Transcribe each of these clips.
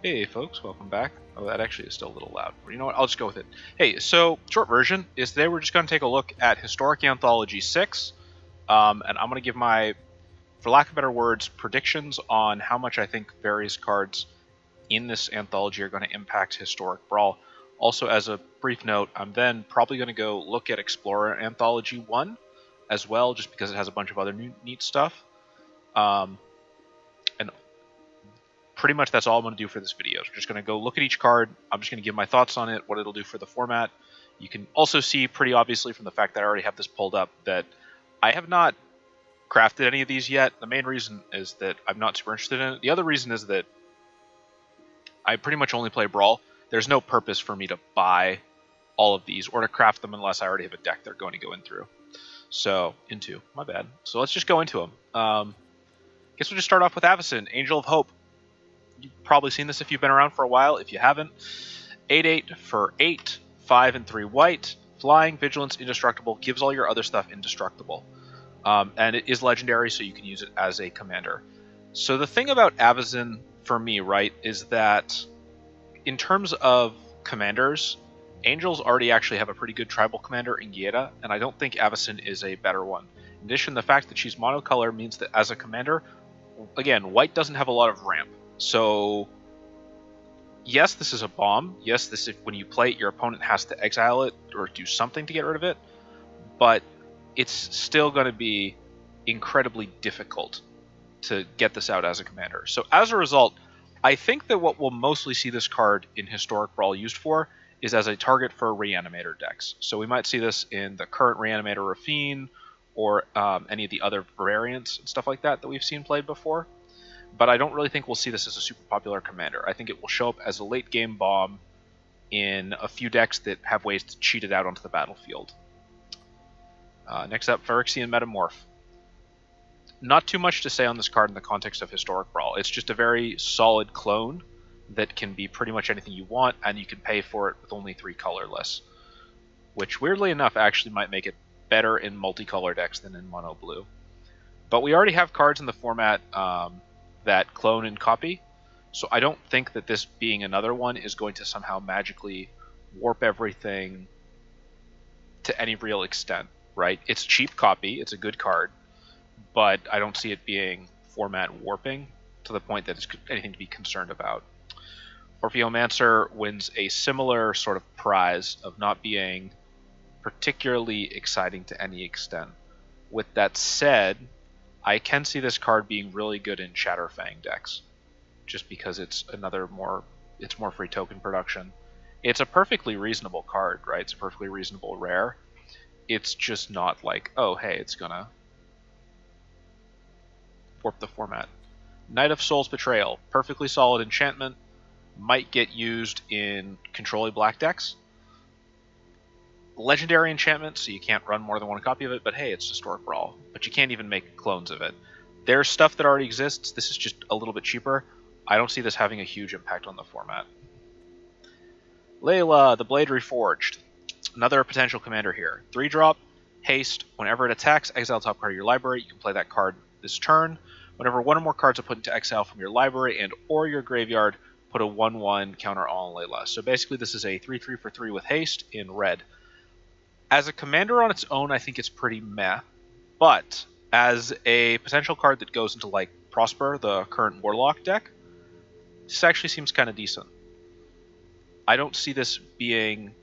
Hey folks, welcome back. Oh, that actually is still a little loud. You know what, I'll just go with it. Hey, so, short version is today we're just going to take a look at Historic Anthology 6, and I'm going to give my, for lack of better words, predictions on how much I think various cards in this anthology are going to impact Historic Brawl. Also, as a brief note, I'm then probably going to go look at Explorer Anthology 1 as well, just because it has a bunch of other neat stuff. And pretty much that's all I'm going to do for this video. So we're just going to go look at each card. I'm just going to give my thoughts on it, what it'll do for the format. You can also see pretty obviously from the fact that I already have this pulled up that I have not crafted any of these yet. The main reason is that I'm not super interested in it. The other reason is that I pretty much only play Brawl. There's no purpose for me to buy all of these or to craft them unless I already have a deck they're going to go in through. So, my bad. So let's just go into them. Guess we'll just start off with Avacyn, Angel of Hope. You've probably seen this if you've been around for a while. If you haven't, 8/8 for 8, 5 and 3 white, flying, vigilance, indestructible, gives all your other stuff indestructible. And it is legendary, so you can use it as a commander. So the thing about Avacyn for me, right, is that in terms of commanders, Angels already actually have a pretty good tribal commander in Layla, and I don't think Avacyn is a better one. In addition, the fact that she's monocolor means that as a commander, again, white doesn't have a lot of ramp. So, yes, this is a bomb. Yes, when you play it, your opponent has to exile it or do something to get rid of it. But it's still going to be incredibly difficult to get this out as a commander. So, as a result, I think that what we'll mostly see this card in Historic Brawl used for is as a target for Reanimator decks. So we might see this in the current Reanimator Rafine or any of the other variants and stuff like that we've seen played before. But I don't really think we'll see this as a super popular commander. I think it will show up as a late game bomb in a few decks that have ways to cheat it out onto the battlefield. Next up, Ferguson Metamorph. Not too much to say on this card in the context of Historic Brawl. It's just a very solid clone that can be pretty much anything you want, and you can pay for it with only 3 colorless. Which, weirdly enough, actually might make it better in multicolor decks than in mono blue. But we already have cards in the format that clone and copy, so I don't think that this being another one is going to somehow magically warp everything to any real extent, right? It's cheap copy, it's a good card, but I don't see it being format warping to the point that it's anything to be concerned about. Orpheomancer wins a similar sort of prize of not being particularly exciting to any extent. With that said, I can see this card being really good in Shatterfang decks, just because it's more free token production. It's a perfectly reasonable card, right? It's a perfectly reasonable rare. It's just not like, oh, hey, it's gonna warp the format. Knight of Souls Betrayal, perfectly solid enchantment, might get used in control black decks. Legendary enchantment, so you can't run more than one copy of it, but hey, it's Historic Brawl. But you can't even make clones of it. There's stuff that already exists. This is just a little bit cheaper. I don't see this having a huge impact on the format. Layla, the Blade Reforged. Another potential commander here. 3-drop, haste. Whenever it attacks, exile top card of your library. You can play that card this turn. Whenever one or more cards are put into exile from your library and or your graveyard, put a 1/1 counter on Layla. So basically this is a 3/3 for 3 with haste in red. As a commander on its own, I think it's pretty meh, but as a potential card that goes into like Prosper, the current Warlock deck, this actually seems kind of decent. I don't see this being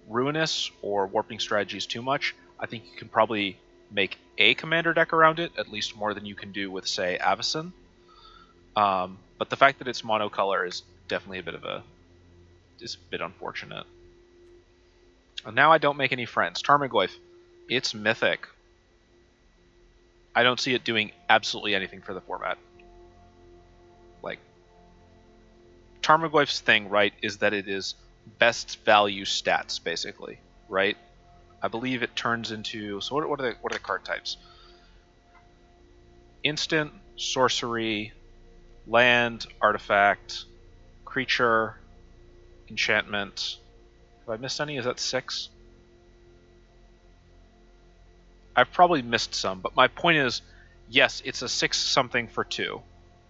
ruinous or warping strategies too much. I think you can probably make a commander deck around it, at least more than you can do with, say, Avacyn. But the fact that it's monocolor is definitely a bit unfortunate. And now I don't make any friends. Tarmogoyf, it's mythic. I don't see it doing absolutely anything for the format. Like, Tarmogoyf's thing, right, is that it is best value stats, basically, right? I believe it turns into, so what are the card types? Instant, sorcery, land, artifact, creature, enchantment. Have I missed any? Is that 6? I've probably missed some, but my point is, yes, it's a 6 something for 2.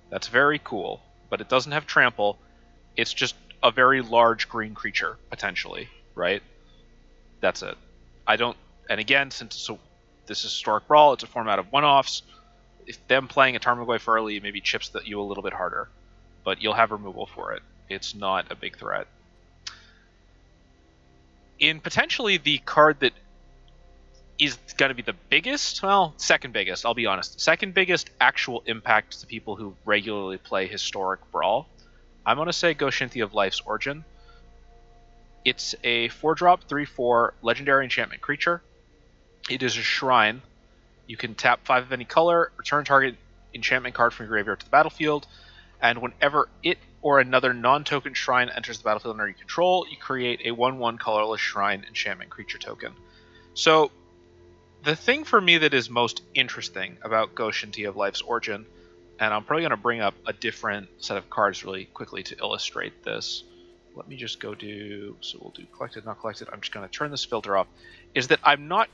That's very cool, but it doesn't have trample, It's just a very large green creature, potentially, right? That's it. And again, since this is Historic Brawl, it's a format of one-offs. If them playing a Tarmogoyf early maybe chips you a little bit harder, but you'll have removal for it. It's not a big threat. In potentially the card that is going to be the biggest, well, second biggest, I'll be honest, second biggest actual impact to people who regularly play Historic Brawl, I'm going to say Goshens of Life's Origin. It's a 4-drop, 3/4 legendary enchantment creature. It is a shrine. You can tap 5 of any color, return target enchantment card from your graveyard to the battlefield, and whenever it or another non-token shrine enters the battlefield under your control, you create a 1/1 colorless shrine enchantment creature token. So, the thing for me that is most interesting about Goshens of Life's Origin, and I'm probably going to bring up a different set of cards really quickly to illustrate this. Let me just go so we'll do collected, not collected. I'm just going to turn this filter off. Is that I'm not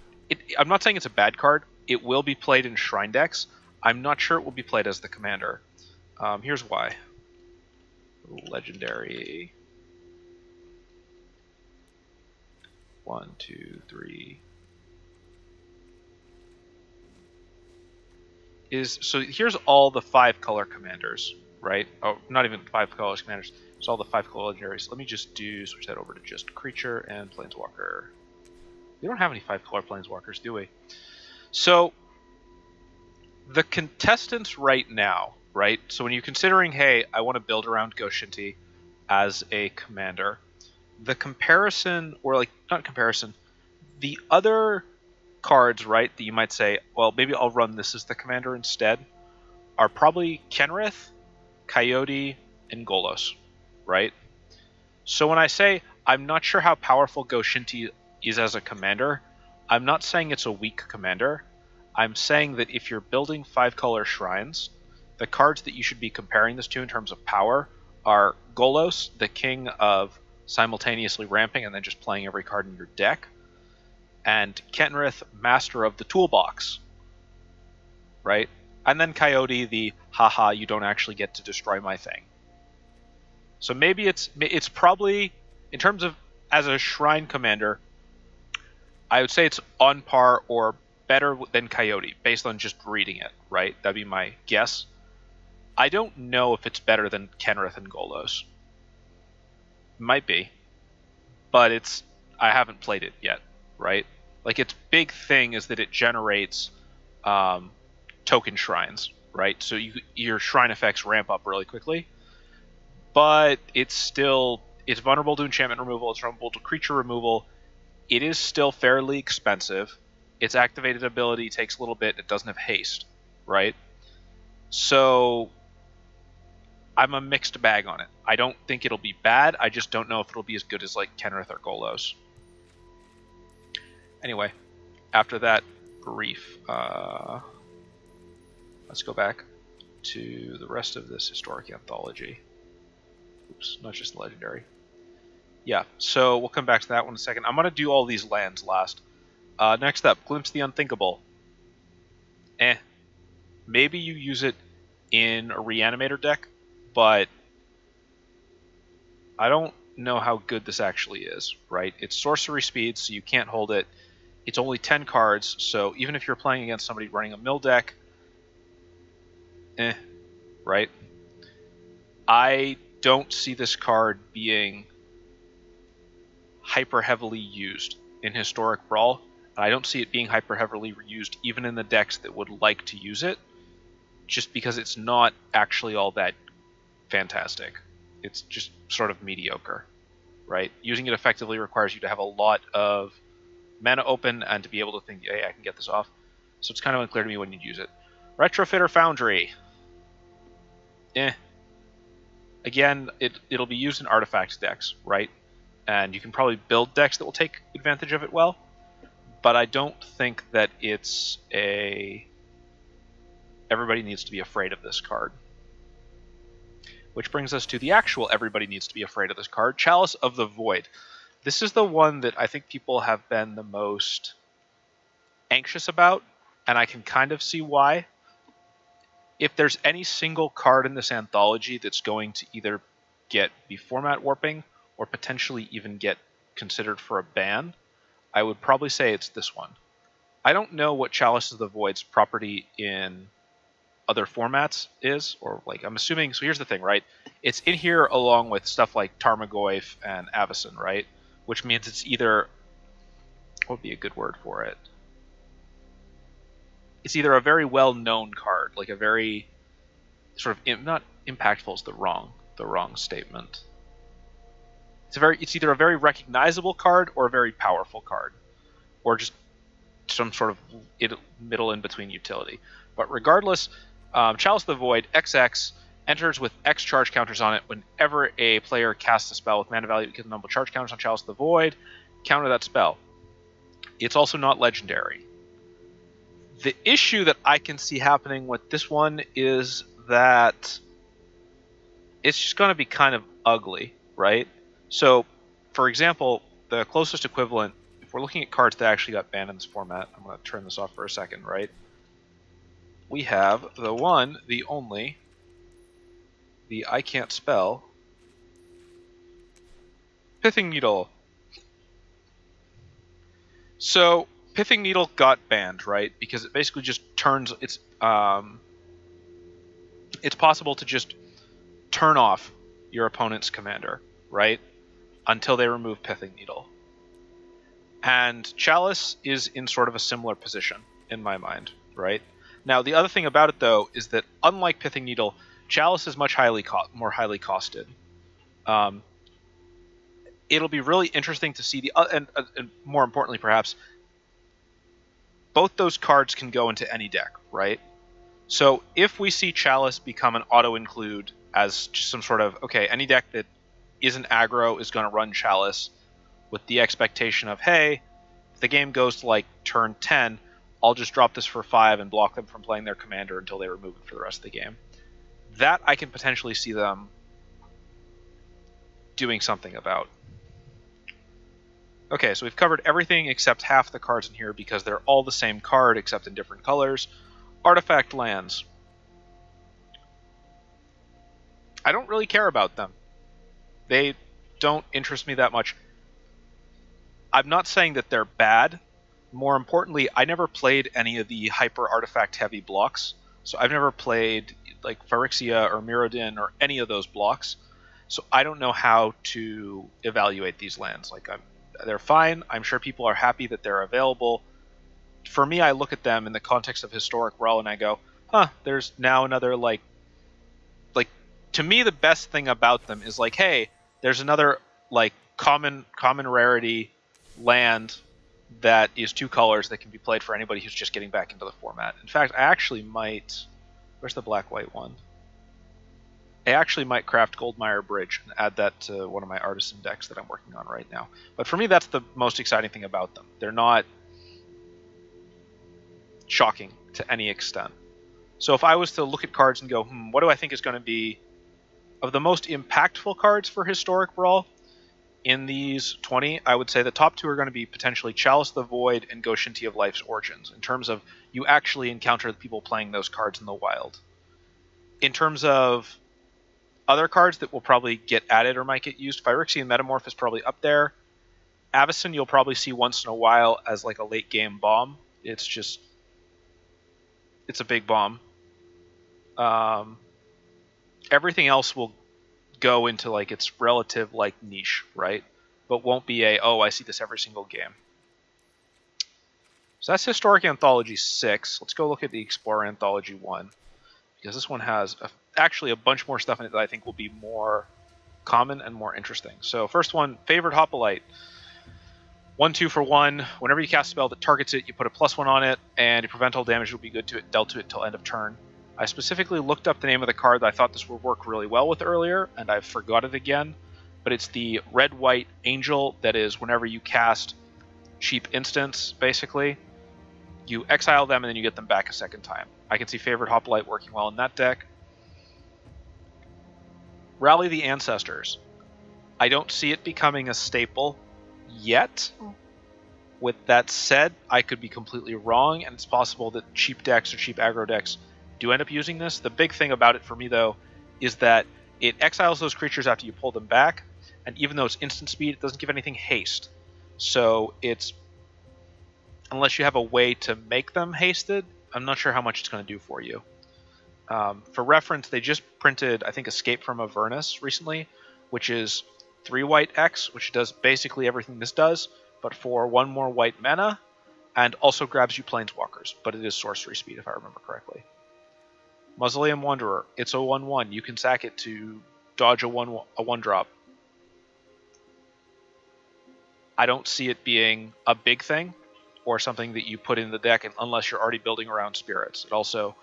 saying it's a bad card. It will be played in Shrine decks. I'm not sure it will be played as the Commander. Here's why. Legendary. 1, 2, 3. So here's all the 5-color commanders, right? Oh, not even 5 color commanders. It's all the 5 color legendaries. Let me just switch that over to just creature and planeswalker. We don't have any 5-color planeswalkers, do we? So the contestants right now, right? So when you're considering, hey, I want to build around Goshens as a commander, the comparison, or like not comparison, the other cards, right, that you might say, well, maybe I'll run this as the commander instead, are probably Kenrith, Coyote, and Golos, right? So when I say I'm not sure how powerful Goshens is as a commander, I'm not saying it's a weak commander. I'm saying that if you're building 5-color shrines, the cards that you should be comparing this to in terms of power are Golos, the king of simultaneously ramping and then just playing every card in your deck, and Kenrith, master of the toolbox, right? And then Coyote, the haha, you don't actually get to destroy my thing. So maybe it's probably, in terms of as a shrine commander, I would say it's on par or better than Coyote, based on just reading it, right? That'd be my guess. I don't know if it's better than Kenrith and Golos. Might be, but I haven't played it yet, right? Like, its big thing is that it generates token shrines, right? So your shrine effects ramp up really quickly, but it's vulnerable to enchantment removal, it's vulnerable to creature removal. It is still fairly expensive. Its activated ability takes a little bit. It doesn't have haste, right? So I'm a mixed bag on it. I don't think it'll be bad. I just don't know if it'll be as good as like Kenrith or Golos. Anyway, after that brief, let's go back to the rest of this Historic Anthology. Oops, not just Legendary. Yeah, so we'll come back to that one in a second. I'm going to do all these lands last. Next up, Glimpse the Unthinkable. Maybe you use it in a Reanimator deck, but I don't know how good this actually is, right? It's sorcery speed, so you can't hold it. It's only 10 cards, so even if you're playing against somebody running a mill deck, right? I don't see this card being hyper heavily used in Historic Brawl. I don't see it being hyper heavily used even in the decks that would like to use it, just because it's not actually all that fantastic. It's just sort of mediocre, right? Using it effectively requires you to have a lot of mana open and to be able to think, hey, I can get this off. So it's kind of unclear to me when you'd use it. Retrofitter Foundry. Again, it'll be used in artifact decks, right? And you can probably build decks that will take advantage of it well, but I don't think that it's everybody needs to be afraid of this card. Which brings us to the actual everybody needs to be afraid of this card, Chalice of the Void. This is the one that I think people have been the most anxious about, and I can kind of see why. If there's any single card in this anthology that's going to either be format warping or potentially even get considered for a ban, I would probably say it's this one. I don't know what Chalice of the Void's property in other formats is, or like I'm assuming. So here's the thing, right? It's in here along with stuff like Tarmogoyf and Avacyn, right? Which means it's either, what would be a good word for it? It's either a very well-known card, like a very sort of not impactful is the wrong statement. It's either a very recognizable card or a very powerful card, or just some sort of middle in between utility. But regardless, Chalice of the Void XX enters with X charge counters on it. Whenever a player casts a spell with mana value equal to the number of charge counters on Chalice of the Void, counter that spell. It's also not legendary. The issue that I can see happening with this one is that it's just going to be kind of ugly, right? So, for example, the closest equivalent, if we're looking at cards that actually got banned in this format, I'm going to turn this off for a second, right? We have the one, the only, the I can't spell, Pithing Needle. So, Pithing Needle got banned, right? Because it basically just turns, it's possible to just turn off your opponent's commander, right? Until they remove Pithing Needle. And Chalice is in sort of a similar position, in my mind, right? Now, the other thing about it, though, is that unlike Pithing Needle, Chalice is much more highly costed. It'll be really interesting to see and more importantly, perhaps, both those cards can go into any deck, right? So if we see Chalice become an auto-include as just some sort of, okay, any deck that isn't aggro is going to run Chalice with the expectation of, hey, if the game goes to like turn 10, I'll just drop this for 5 and block them from playing their commander until they remove it for the rest of the game. That I can potentially see them doing something about. Okay, so we've covered everything except half the cards in here because they're all the same card except in different colors. Artifact lands. I don't really care about them. They don't interest me that much. I'm not saying that they're bad. More importantly, I never played any of the hyper artifact heavy blocks. So I've never played like Phyrexia or Mirrodin or any of those blocks. So I don't know how to evaluate these lands. Like they're fine. I'm sure people are happy that they're available. For me, I look at them in the context of Historic Brawl and I go, huh, there's now another like to me the best thing about them is like, hey, there's another like common rarity land that is 2 colors that can be played for anybody who's just getting back into the format. In fact, I actually might, where's the black-white one? I actually might craft Goldmire Bridge and add that to one of my artisan decks that I'm working on right now. But for me, that's the most exciting thing about them. They're not shocking to any extent. So if I was to look at cards and go, what do I think is going to be of the most impactful cards for Historic Brawl in these 20, I would say the top 2 are going to be potentially Chalice the Void and Goshens of Life's Origins, in terms of you actually encounter the people playing those cards in the wild. In terms of other cards that will probably get added or might get used, Phyrexian Metamorph is probably up there. Avacyn you'll probably see once in a while as like a late game bomb. It's a big bomb. Everything else will go into like its relative like niche, right? But won't be I see this every single game. So that's Historic Anthology 6. Let's go look at the Explorer Anthology 1. Because this one has actually a bunch more stuff in it that I think will be more common and more interesting. So first one, Favored Hoplite. 1/2 for 1. Whenever you cast a spell that targets it, you put a +1 on it, and you prevent all damage will be dealt to it till end of turn. I specifically looked up the name of the card that I thought this would work really well with earlier, and I forgot it again. But it's the red-white angel that is whenever you cast cheap instants, basically, you exile them and then you get them back a second time. I can see Favored Hoplite working well in that deck. Rally the Ancestors. I don't see it becoming a staple yet. With that said, I could be completely wrong, and it's possible that cheap decks or cheap aggro decks do end up using this. The big thing about it for me, though, is that It exiles those creatures after you pull them back, and even though it's instant speed, it doesn't give anything haste. So it's, unless you have a way to make them hasted, I'm not sure how much it's going to do for you. For reference, they just printed, I think, Escape from Avernus recently, which is 3 white X, which does basically everything this does, but for 1 more white mana, and also grabs you Planeswalkers, but it is sorcery speed, if I remember correctly. Mausoleum Wanderer, it's a 1/1. You can sack it to dodge a 1-drop. I don't see it being a big thing, or something that you put in the deck unless you're already building around spirits. It also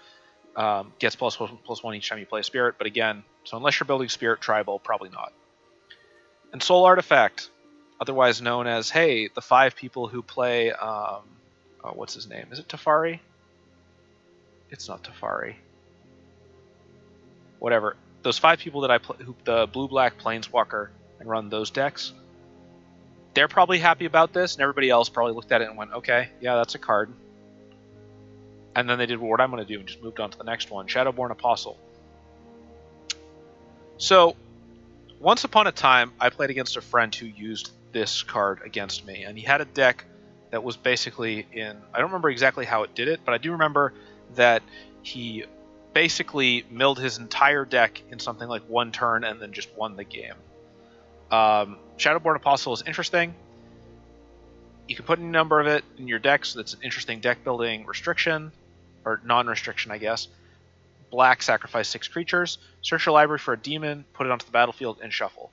gets +1/+1 each time you play a spirit, but again, so unless you're building spirit tribal, probably not. And Soul Artifact, otherwise known as, hey, the 5 people who play, what's his name? Is it Teferi? It's not Teferi. Whatever. Those 5 people that I play, the blue-black Planeswalker, and run those decks, they're probably happy about this, and everybody else probably looked at it and went, okay, yeah, that's a card. And then they did what I'm going to do and just moved on to the next one, Shadowboard Apostle. So, once upon a time, I played against a friend who used this card against me, and he had a deck that was basically in, I don't remember exactly how it did it, but I do remember that he basically milled his entire deck in something like 1 turn and then just won the game. Shadowboard Apostle is interesting. You can put any number of it in your deck, so that's an interesting deck building restriction, or non-restriction, I guess. Black, sacrifice 6 creatures, search your library for a demon, put it onto the battlefield, and shuffle.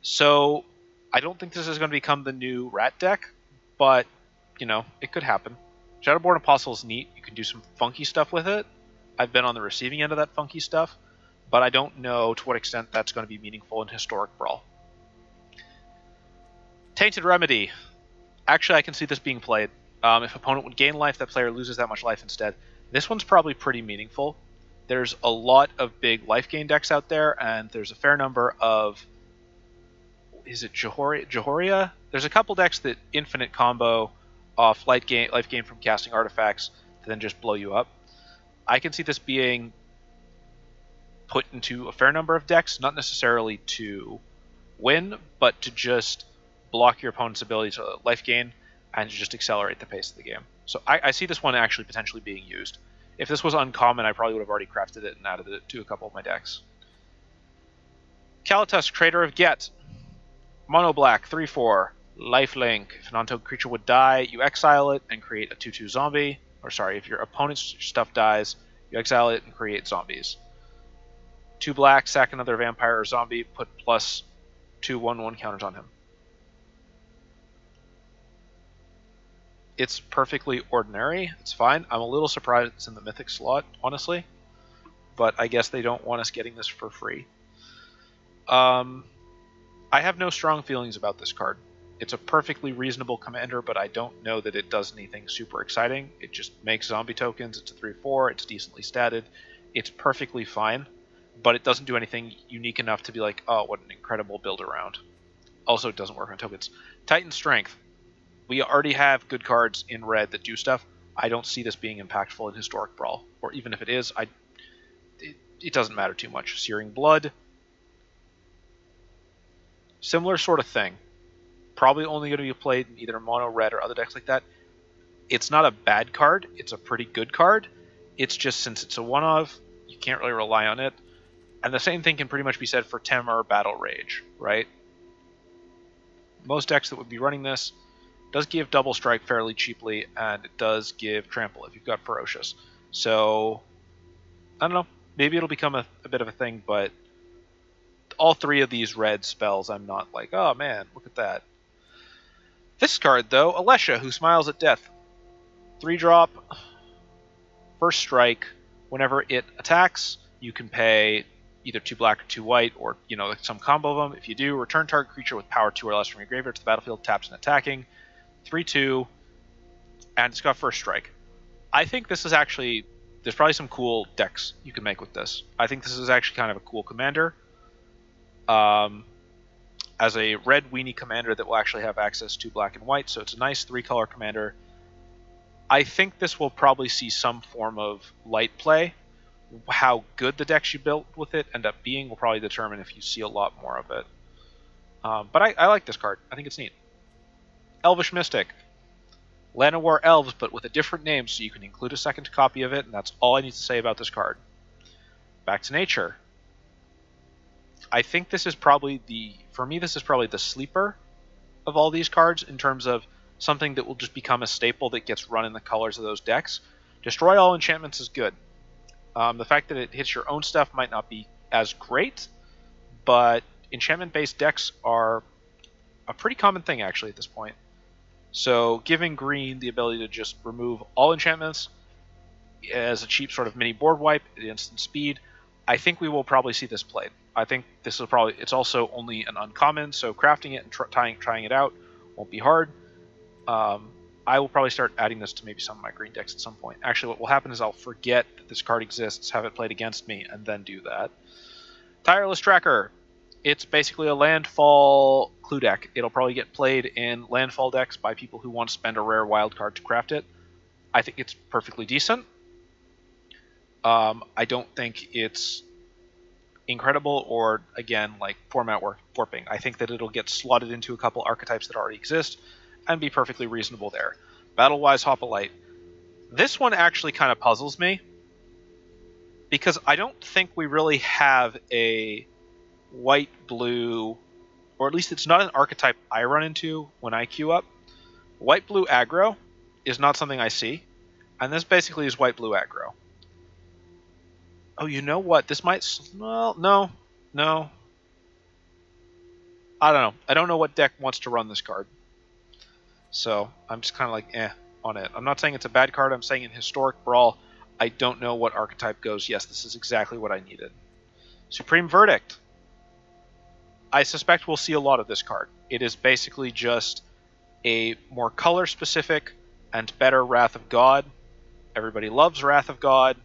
So, I don't think this is going to become the new rat deck, but, you know, it could happen. Shadowboard Apostle is neat. You can do some funky stuff with it. I've been on the receiving end of that funky stuff, but I don't know to what extent that's going to be meaningful in Historic Brawl. Tainted Remedy. Actually, I can see this being played. If opponent would gain life, that player loses that much life instead. This one's probably pretty meaningful. There's a lot of big life gain decks out there, and there's a fair number of... Is it Jehoria? There's a couple decks that infinite combo off life gain from casting artifacts to then just blow you up. I can see this being put into a fair number of decks, not necessarily to win, but to just block your opponent's ability to life gain and to just accelerate the pace of the game. So I see this one actually potentially being used. If this was uncommon, I probably would have already crafted it and added it to a couple of my decks. Caltest Crater of Get. Mono black, 3/4, lifelink. If an non-token creature would die, you exile it and create a 2/2 zombie. Or sorry, if your opponent's stuff dies, you exile it and create zombies. 2 black, sack another vampire or zombie, put +2 1/1 counters on him. It's perfectly ordinary. It's fine. I'm a little surprised it's in the Mythic slot, honestly. But I guess they don't want us getting this for free. I have no strong feelings about this card. It's a perfectly reasonable commander, but I don't know that it does anything super exciting. It just makes zombie tokens. It's a 3/4. It's decently statted. It's perfectly fine, but it doesn't do anything unique enough to be like, oh, what an incredible build around. Also, it doesn't work on tokens. Titan Strength. We already have good cards in red that do stuff. I don't see this being impactful in Historic Brawl, or even if it is, it doesn't matter too much. Searing Blood. Similar sort of thing. Probably only going to be played in either mono red or other decks like that. It's not a bad card. It's a pretty good card. It's just, since it's a one-of, you can't really rely on it. And the same thing can pretty much be said for Temur Battle Rage, right? Most decks that would be running this does give Double Strike fairly cheaply, and it does give Trample if you've got Ferocious. So, I don't know. Maybe it'll become a bit of a thing, but all 3 of these red spells, I'm not like, oh man, look at that. This card, though, Alesha, who smiles at death. 3-drop, first strike. Whenever it attacks, you can pay either 2 black or 2 white, or, you know, some combo of them. If you do, return target creature with power 2 or less from your graveyard to the battlefield, taps and attacking. 3/2, and it's got first strike. I think this is actually, there's probably some cool decks you can make with this. I think this is actually kind of a cool commander. As a red weenie commander that will actually have access to black and white, so it's a nice 3-color commander. I think this will probably see some form of light play, How good the decks you built with it end up being will probably determine if you see a lot more of it. But I like this card. I think it's neat. Elvish Mystic. Land of War Elves, but with a different name, so you can include a second copy of it, and that's all I need to say about this card. Back to nature. I think this is probably for me, this is probably the sleeper of all these cards in terms of something that will just become a staple that gets run in the colors of those decks. Destroy all enchantments is good. The fact that it hits your own stuff might not be as great, but enchantment-based decks are a pretty common thing actually at this point. So giving green the ability to just remove all enchantments as a cheap sort of mini board wipe at instant speed, I think we will probably see this played. I think this will probably, it's also only an uncommon, so crafting it and trying it out won't be hard. I will probably start adding this to maybe some of my green decks at some point. Actually, what will happen is I'll forget that this card exists, have it played against me, and then do that. Tireless Tracker. It's basically a landfall clue deck. It'll probably get played in landfall decks by people who want to spend a rare wild card to craft it. I think it's perfectly decent. I don't think it's incredible or, again, like format warping. I think that it'll get slotted into a couple archetypes that already exist and be perfectly reasonable there. Battle-wise Hoplite. This one actually kind of puzzles me because I don't think we really have a white-blue, or at least it's not an archetype I run into when I queue up. White-blue aggro is not something I see, and this basically is white-blue aggro. Oh, you know what? This might... Well, no. I don't know. I don't know what deck wants to run this card. So, I'm just kind of like, on it. I'm not saying it's a bad card. I'm saying in Historic Brawl, I don't know what archetype goes, yes, this is exactly what I needed. Supreme Verdict. I suspect we'll see a lot of this card. It is basically just a more color-specific and better Wrath of God. Everybody loves Wrath of God.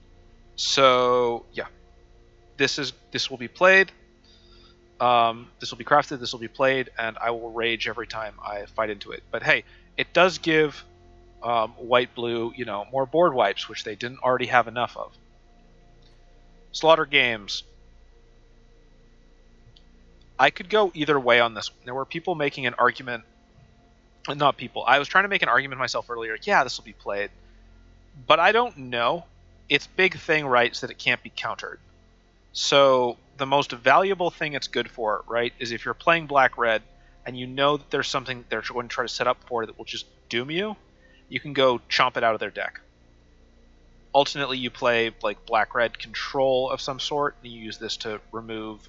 So, yeah. This will be played. This will be crafted, this will be played, and I will rage every time I fight into it. But hey, it does give white-blue, more board wipes, which they didn't already have enough of. Slaughter Games. I could go either way on this one. There were people making an argument. Not people. I was trying to make an argument myself earlier. Yeah, this will be played. But I don't know. Its big thing, right, is that it can't be countered. So the most valuable thing it's good for, right, is if you're playing black-red and you know that there's something they're going to try to set up for that will just doom you, you can go chomp it out of their deck. Ultimately, you play like black-red control of some sort, and you use this to remove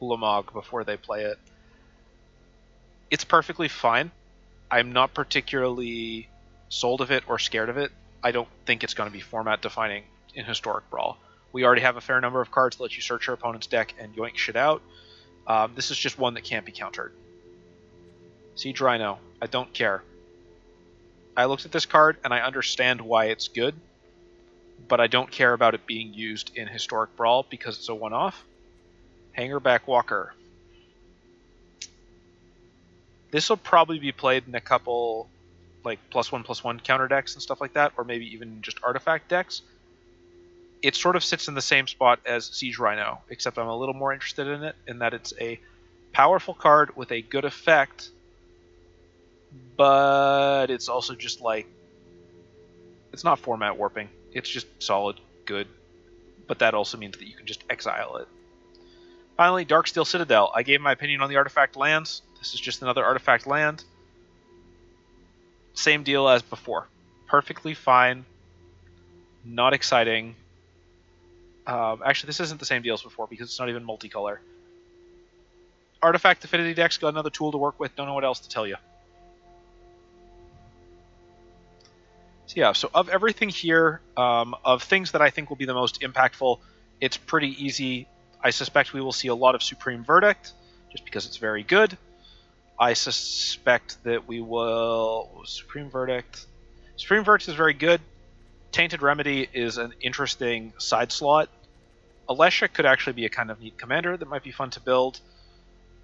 Ulamog before they play it. It's perfectly fine. I'm not particularly sold of it or scared of it. I don't think it's going to be format defining in Historic Brawl. We already have a fair number of cards that let you search your opponent's deck and yoink shit out. This is just one that can't be countered. Siege Rhino. I don't care. I looked at this card and I understand why it's good, but I don't care about it being used in Historic Brawl because it's a one-off. Hangerback Walker. This will probably be played in a couple like +1/+1 counter decks and stuff like that, or maybe even just artifact decks. It sort of sits in the same spot as Siege Rhino, except I'm a little more interested in it, in that it's a powerful card with a good effect, but it's also just like, it's not format warping. It's just solid, good, but that also means that you can just exile it. Finally, Darksteel Citadel. I gave my opinion on the artifact lands. This is just another artifact land. Same deal as before. Perfectly fine. Not exciting. Actually, this isn't the same deal as before because it's not even multicolor. Artifact Affinity decks got another tool to work with. Don't know what else to tell you. So yeah, so of everything here, of things that I think will be the most impactful, it's pretty easy. I suspect we will see a lot of Supreme Verdict, just because it's very good. I suspect that we will... Supreme Verdict. Supreme Verdict is very good. Tainted Remedy is an interesting side slot. Alesha could actually be a kind of neat commander that might be fun to build.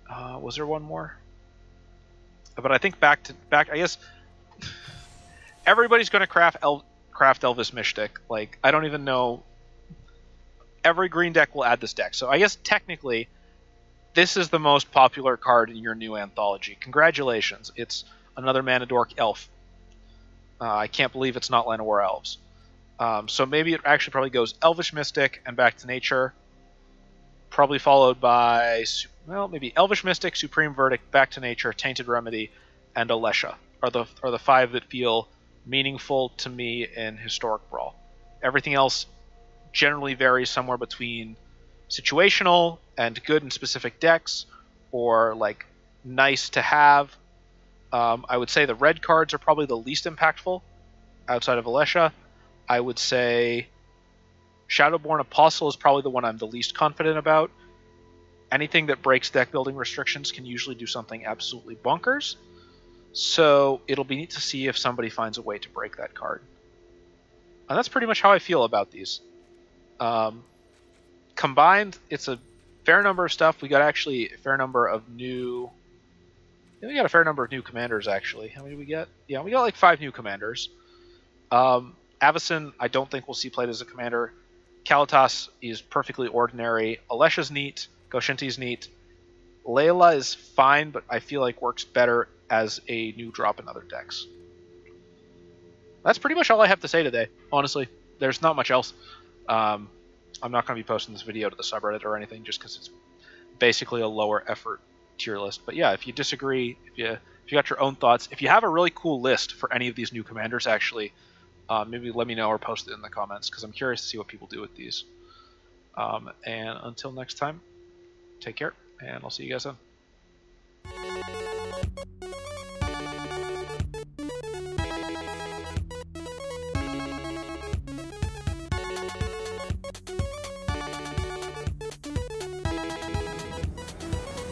Was there one more? But I think back, I guess everybody's going to Craft Elvis Mystic. Like, I don't even know. Every green deck will add this deck. So I guess technically, this is the most popular card in your new anthology. Congratulations. It's another Mana Dork Elf. I can't believe it's not Land of War Elves. So maybe it actually probably goes Elvish Mystic and back to nature. Probably followed by, well, maybe Elvish Mystic, Supreme Verdict, Back to Nature, Tainted Remedy, and Alesha are the 5 that feel meaningful to me in Historic Brawl. Everything else generally varies somewhere between situational and good in specific decks, or like nice to have. I would say the red cards are probably the least impactful outside of Alesha. I would say Shadowboard Apostle is probably the one I'm the least confident about. Anything that breaks deck building restrictions can usually do something absolutely bonkers. So it'll be neat to see if somebody finds a way to break that card. And that's pretty much how I feel about these. Combined, it's a fair number of stuff. We got actually a fair number of new... Yeah, we got a fair number of new commanders, actually. How many did we get? Yeah, we got like 5 new commanders. Avacyn, I don't think we'll see played as a commander. Caltest is perfectly ordinary. Alesha's neat. Goshen's neat. Layla is fine, but I feel like works better as a new drop in other decks. That's pretty much all I have to say today, honestly. There's not much else. I'm not going to be posting this video to the subreddit or anything, just because it's basically a lower effort tier list. But yeah, if you disagree, if you got your own thoughts, if you have a really cool list for any of these new commanders, actually, maybe let me know or post it in the comments, because I'm curious to see what people do with these. And until next time, take care, and I'll see you guys then.